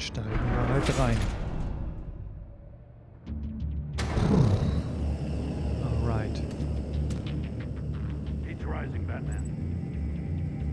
steigen wir halt rein. Alright.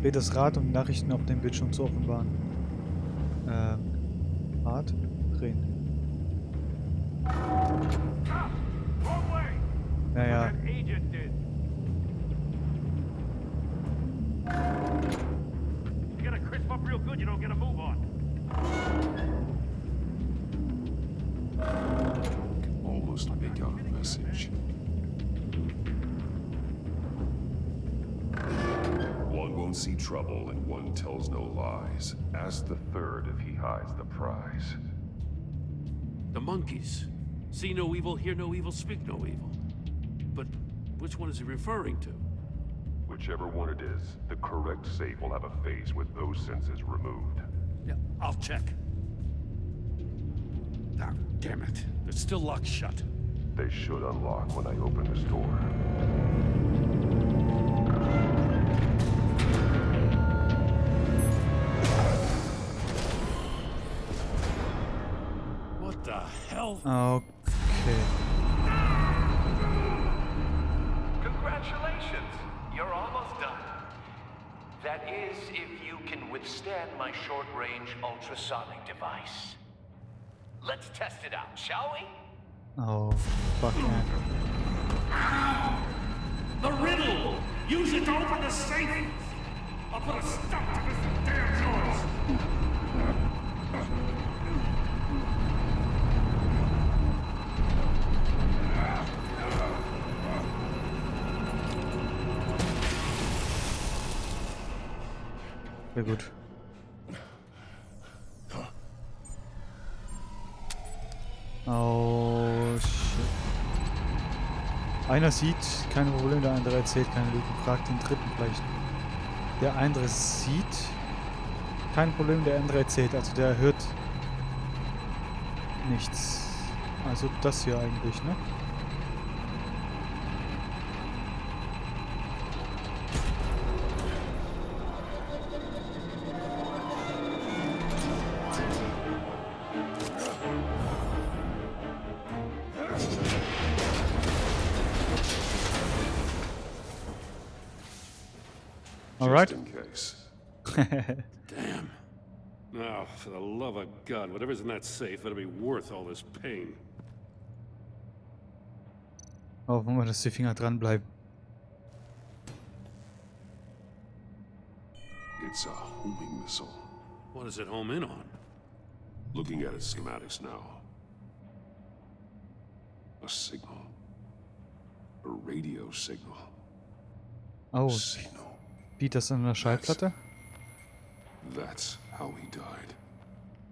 Dreh das Rad, um Nachrichten auf dem Bildschirm zu offenbaren. Rad drehen. Naja. Almost make out a message. One won't see trouble and one tells no lies. Ask the third if he hides the prize. The monkeys. See no evil, hear no evil, speak no evil. But which one is he referring to? Whichever one it is, the correct safe will have a face with those senses removed. Yeah, I'll check. Ah, damn it. They're still locked shut. They should unlock when I open this door. What the hell? Okay. Congratulations! You're almost done. That is, if you can withstand my short-range ultrasonic device. Let's test it out, shall we? Oh, fuck man. The riddle! Use it to open the safe! I'll put a stop to this damn noise! Sehr gut. Oh, shit. Einer sieht, kein Problem, der andere erzählt keine Lügen. Fragt den dritten vielleicht. Der andere sieht, kein Problem, der andere erzählt. Also der hört nichts. Also das hier eigentlich, ne? Alright. Just in case. Damn. Now, for the love of God, whatever's in that safe better be worth all this pain. Hoffen wir, dass die Finger dranbleiben. It's a homing missile. What does it home in on? Looking at its schematics now. A signal. A radio signal. Oh, Signal. wie das an der Schallplatte? That's how he died.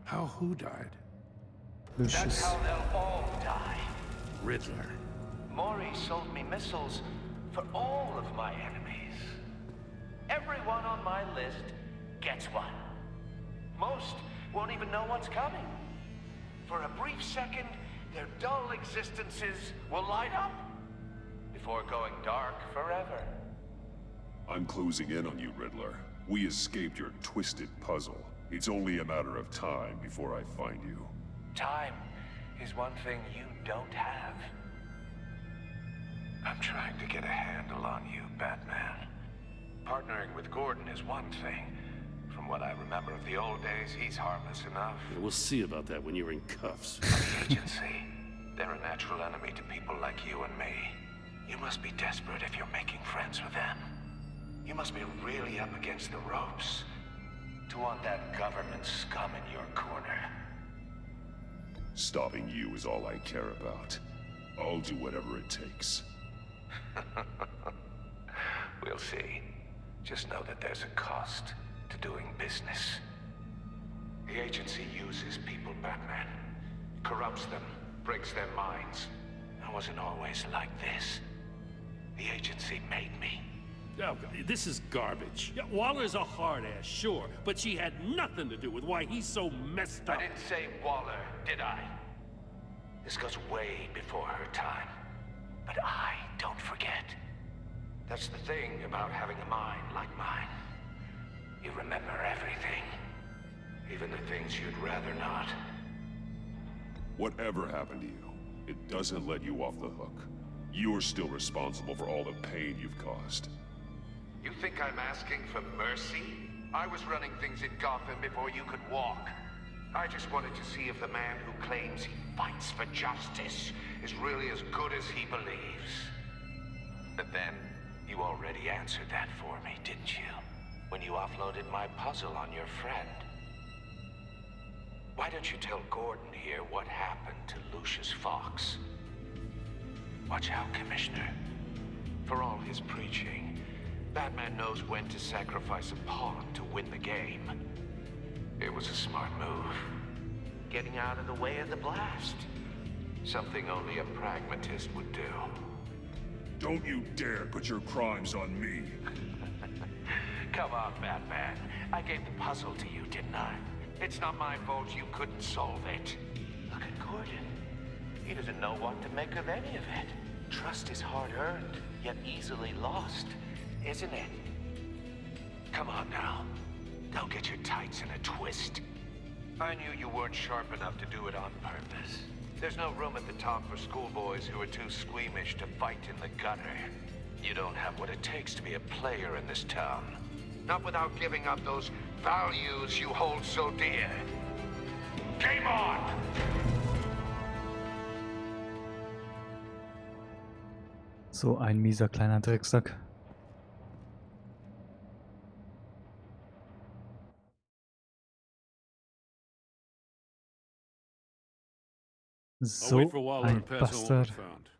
How who died? That's Lucius. how they'll all die. Riddler. Maury sold me missiles for all of my enemies. Everyone on my list gets one. Most won't even know what's coming. For a brief second, their dull existences will light up before going dark forever. I'm closing in on you, Riddler. We escaped your twisted puzzle. It's only a matter of time before I find you. Time is one thing you don't have. I'm trying to get a handle on you, Batman. Partnering with Gordon is one thing. From what I remember of the old days, he's harmless enough. Yeah, we'll see about that when you're in cuffs. The agency, they're a natural enemy to people like you and me. You must be desperate if you're making friends with them. You must be really up against the ropes to want that government scum in your corner. Stopping you is all I care about. I'll do whatever it takes. We'll see. Just know that there's a cost to doing business. The agency uses people, Batman. Corrupts them, breaks their minds. I wasn't always like this. The agency made me. Oh, this is garbage. Yeah, Waller's a hard ass, sure, but she had nothing to do with why he's so messed up. I didn't say Waller, did I? This goes way before her time. But I don't forget. That's the thing about having a mind like mine. You remember everything. Even the things you'd rather not. Whatever happened to you, it doesn't let you off the hook. You're still responsible for all the pain you've caused. You think I'm asking for mercy? I was running things in Gotham before you could walk. I just wanted to see if the man who claims he fights for justice is really as good as he believes. But then, you already answered that for me, didn't you? When you offloaded my puzzle on your friend. Why don't you tell Gordon here what happened to Lucius Fox? Watch out, Commissioner. For all his preaching, Batman knows when to sacrifice a pawn to win the game. It was a smart move. Getting out of the way of the blast. Something only a pragmatist would do. Don't you dare put your crimes on me. Come on, Batman. I gave the puzzle to you, didn't I? It's not my fault you couldn't solve it. Look at Gordon. He doesn't know what to make of any of it. Trust is hard-earned, yet easily lost, isn't it? Come on now. Don't get your tights in a twist. I knew you weren't sharp enough to do it on purpose. There's no room at the top for schoolboys who are too squeamish to fight in the gutter. You don't have what it takes to be a player in this town. Not without giving up those values you hold so dear. Game on! So ein mieser kleiner Drecksack. I'll So wait for Waller ein and pass on what we Bastard. found.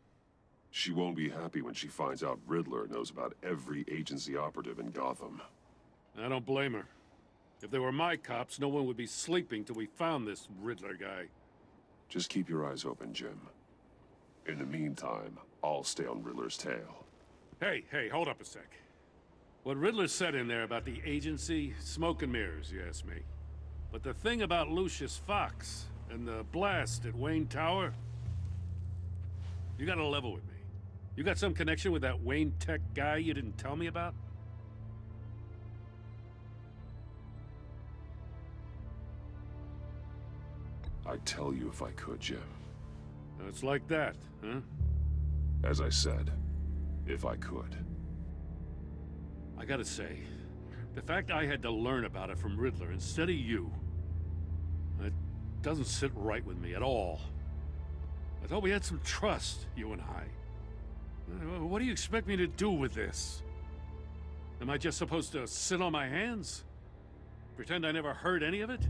She won't be happy when she finds out Riddler knows about every agency operative in Gotham. I don't blame her. If they were my cops, no one would be sleeping till we found this Riddler guy. Just keep your eyes open, Jim. In the meantime, I'll stay on Riddler's tail. Hey, hold up a sec. What Riddler said in there about the agency, smoke and mirrors, you ask me. But the thing about Lucius Fox and the blast at Wayne Tower, you gotta level with me. You got some connection with that Wayne Tech guy you didn't tell me about? I'd tell you if I could, Jim. It's like that, huh? As I said, if I could. I gotta say, the fact I had to learn about it from Riddler instead of you, it doesn't sit right with me at all. I thought we had some trust, you and I. What do you expect me to do with this? Am I just supposed to sit on my hands? Pretend I never heard any of it?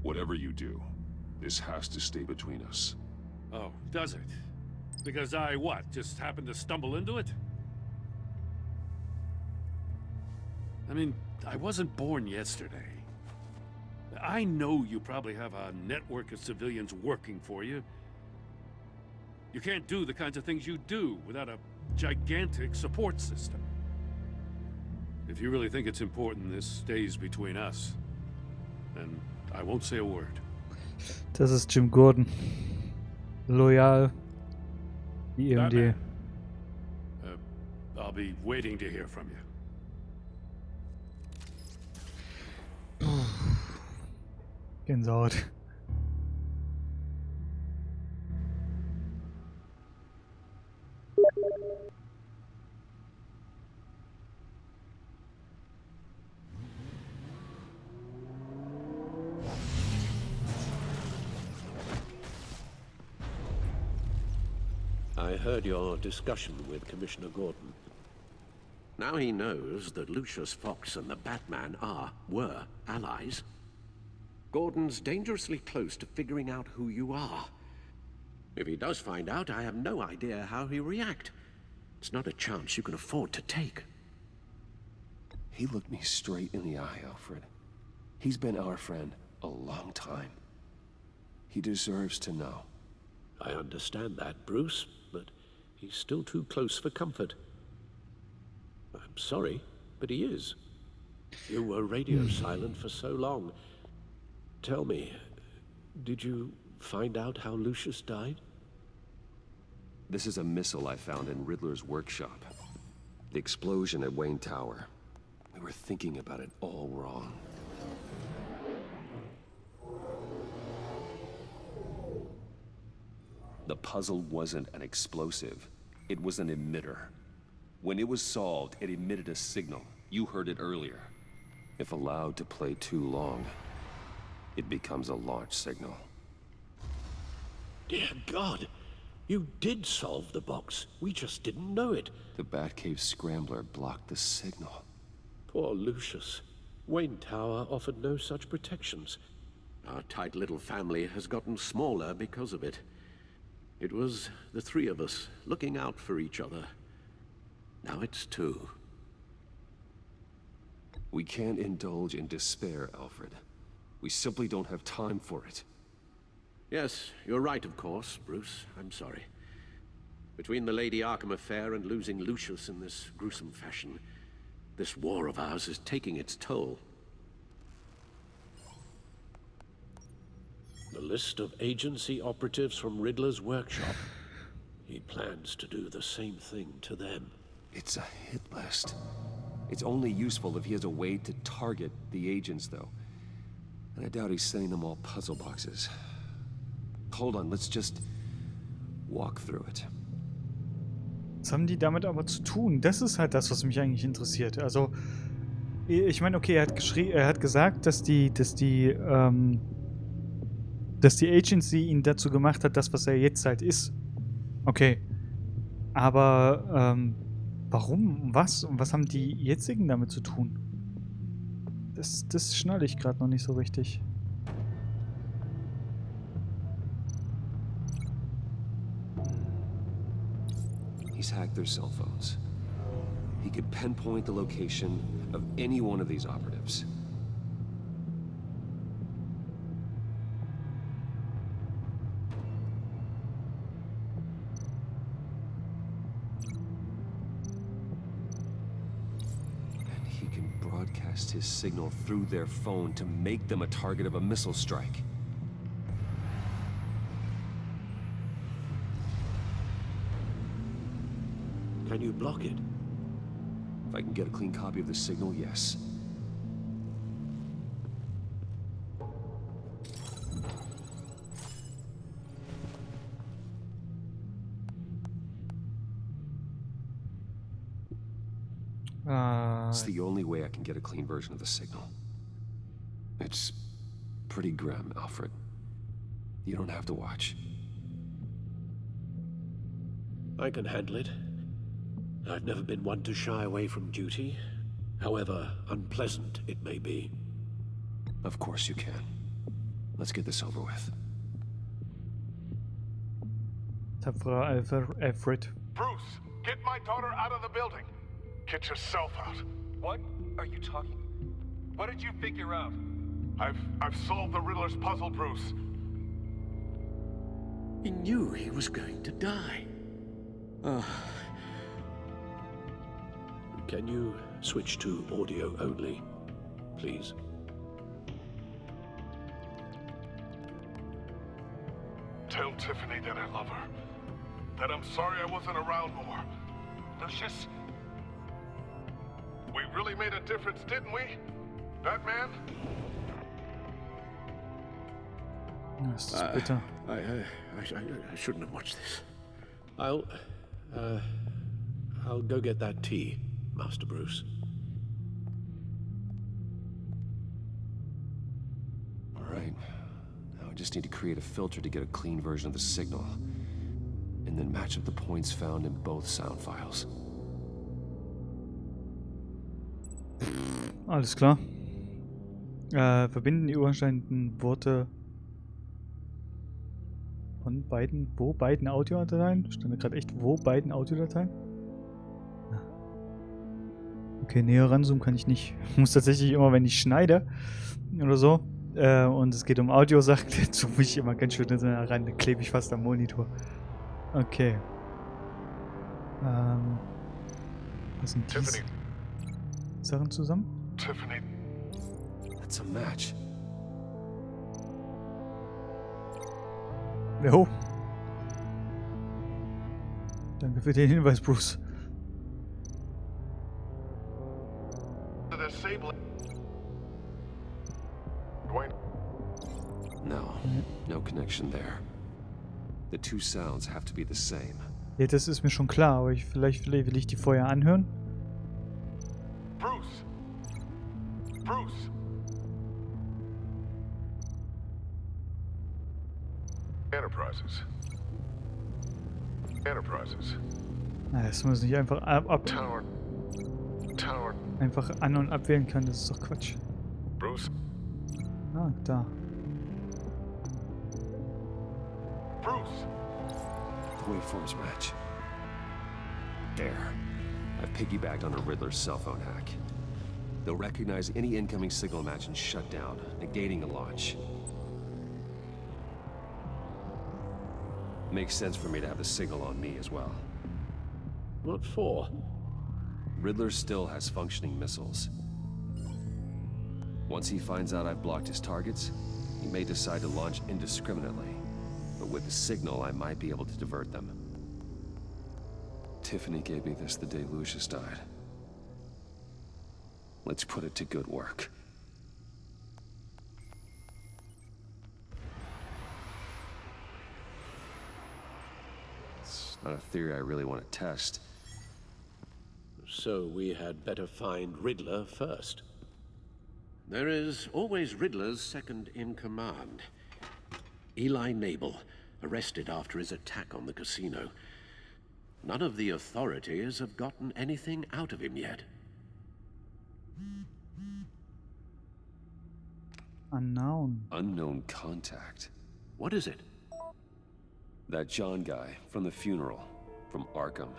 Whatever you do, this has to stay between us. Oh, does it? Because I, what, just happened to stumble into it? I mean, I wasn't born yesterday. I know you probably have a network of civilians working for you. You can't do the kinds of things you do without a gigantic support system. If you really think it's important this stays between us, then I won't say a word. Das ist Jim Gordon. Loyal. Wie eben die. I'll be waiting to hear from you. Gänsehaut. I heard your discussion with Commissioner Gordon. Now he knows that Lucius Fox and the Batman were allies. Gordon's dangerously close to figuring out who you are. If he does find out, I have no idea how he'll react. It's not a chance you can afford to take. He looked me straight in the eye, Alfred. He's been our friend a long time. He deserves to know. I understand that, Bruce, but he's still too close for comfort. I'm sorry, but he is. You were radio silent for so long. Tell me, did you find out how Lucius died? This is a missile I found in Riddler's workshop. The explosion at Wayne Tower. We were thinking about it all wrong. The puzzle wasn't an explosive. It was an emitter. When it was solved, it emitted a signal. You heard it earlier. If allowed to play too long, it becomes a launch signal. Dear God, you did solve the box. We just didn't know it. The Batcave scrambler blocked the signal. Poor Lucius. Wayne Tower offered no such protections. Our tight little family has gotten smaller because of it. It was the three of us looking out for each other. Now it's two. We can't indulge in despair, Alfred. We simply don't have time for it. Yes, you're right, of course, Bruce. I'm sorry. Between the Lady Arkham affair and losing Lucius in this gruesome fashion, this war of ours is taking its toll. The list of agency operatives from Riddler's workshop. He plans to do the same thing to them. It's a hit list. It's only useful if he has a way to target the agents, though. And I doubt he's sending them all puzzle boxes. Hold on, let's just walk through it. Was haben die damit aber zu tun? Das ist halt das, was mich eigentlich interessiert. Also, ich meine, okay, er hat gesagt, dass die Agency ihn dazu gemacht hat, das, was er jetzt halt ist. Okay. Aber, warum? Was? Und was haben die jetzigen damit zu tun? Das schnalle ich gerade noch nicht so richtig. He's hacked their cell phones. He could pinpoint the location of any one of these operatives. And he can broadcast his signal through their phone to make them a target of a missile strike. Can you block it? If I can get a clean copy of the signal, yes. It's the only way I can get a clean version of the signal. It's pretty grim, Alfred. You don't have to watch. I can handle it. I've never been one to shy away from duty, however unpleasant it may be. Of course you can. Let's get this over with. Tapferer Alfred. Bruce, get my daughter out of the building. Get yourself out. What are you talking? What did you figure out? I've solved the Riddler's puzzle, Bruce. He knew he was going to die. Can you switch to audio only, please? Tell Tiffany that I love her. That I'm sorry I wasn't around more. Lucius? We really made a difference, didn't we? Batman? Das ist bitter. I shouldn't have watched this. I'll go get that tea, Master Bruce. All right. Now I just need to create a filter to get a clean version of the signal. And then match up the points found in both sound files. Alles klar. Verbinden die überschneidenden Worte von beiden, beiden Audiodateien? Stand da gerade echt, beiden Audiodateien? Okay, näher ranzoomen kann ich nicht. Ich muss tatsächlich immer, wenn ich schneide oder so, und es geht um Audiosachen, dann zoome ich immer ganz schön rein, dann klebe ich fast am Monitor. Okay. Was sind diese Sachen zusammen? Tiffany. That's a match. Jo. Danke für den Hinweis, Bruce. No connection there. The two sounds have to be the same. Ja, das ist mir schon klar, aber vielleicht will ich die vorher anhören. Bruce! Bruce! Enterprises. Na, das muss nicht einfach Tower. einfach an- und abwählen können, das ist doch Quatsch. Bruce? Ah, da. Bruce! The waveforms match. There. I've piggybacked on a Riddler's cell phone hack. They'll recognize any incoming signal match and shut down, negating the launch. Makes sense for me to have the signal on me as well. What for? Riddler still has functioning missiles. Once he finds out I've blocked his targets, he may decide to launch indiscriminately. But with the signal, I might be able to divert them. Tiffany gave me this the day Lucius died. Let's put it to good work. It's not a theory I really want to test. So we had better find Riddler first. There is always Riddler's second in command. Eli Nabel, arrested after his attack on the casino. None of the authorities have gotten anything out of him yet. Unknown. Unknown contact. What is it? That John guy from the funeral, from Arkham,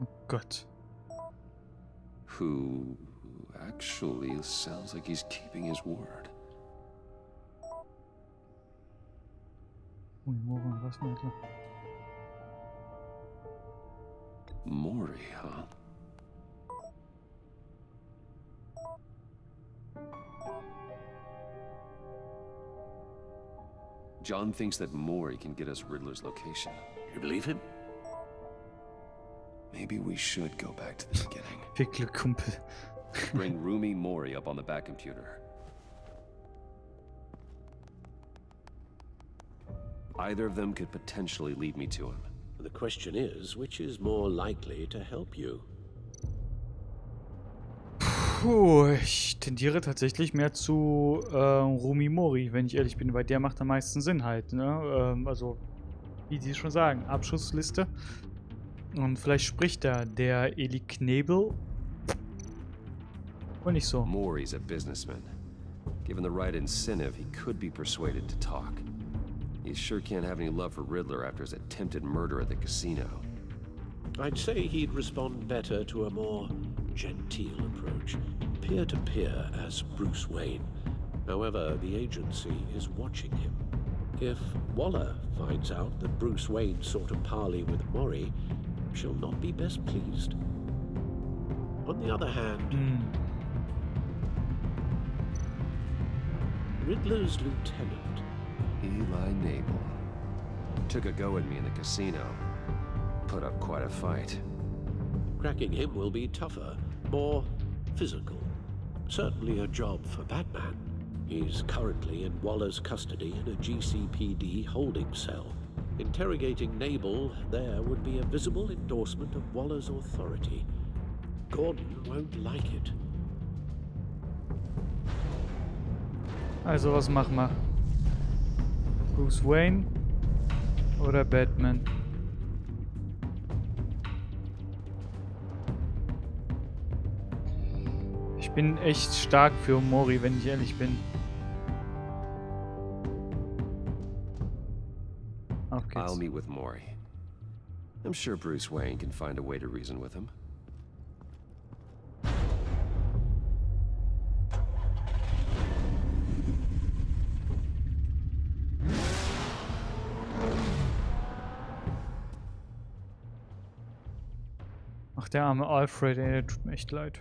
Oh Gott. who actually sounds like he's keeping his word. Ui, Moran, was war das? Maury, huh? John thinks that Maury can get us Riddler's location. You believe him? Maybe we should go back to the beginning. Viel Glück, Kumpel. Bring Rumi Maury up on the back computer. Either of them could potentially lead me to him. The question is, which is more likely to help you? Puh, ich tendiere tatsächlich mehr zu Rumi Mori, wenn ich ehrlich bin, weil der macht am meisten Sinn halt, ne? Also, wie die schon sagen, Abschussliste. Und vielleicht spricht da der Eli Knebel. Und nicht so. Maury's a businessman. Given the right incentive, he could be persuaded to talk. He sure can't have any love for Riddler after his attempted murder at the casino. I'd say he'd respond better to a more genteel approach, peer-to-peer as Bruce Wayne. However, the agency is watching him. If Waller finds out that Bruce Wayne sought a parley with Mori, she'll not be best pleased. On the other hand, Riddler's lieutenant, Eli Nabel. Took a go at me in the casino. Put up quite a fight. cracking him will be tougher, more physical. Certainly a job for Batman. He's currently in Waller's custody in a GCPD holding cell. Interrogating Nabel there would be a visible endorsement of Waller's authority. Gordon won't like it. Also, was machen wir? Bruce Wayne oder Batman? Ich bin echt stark für Mori, wenn ich ehrlich bin. Auf geht's. I'll meet with Maury. I'm sure Bruce Wayne can find a way to reason with him. Ach, der arme Alfred, ey, der tut mir echt leid.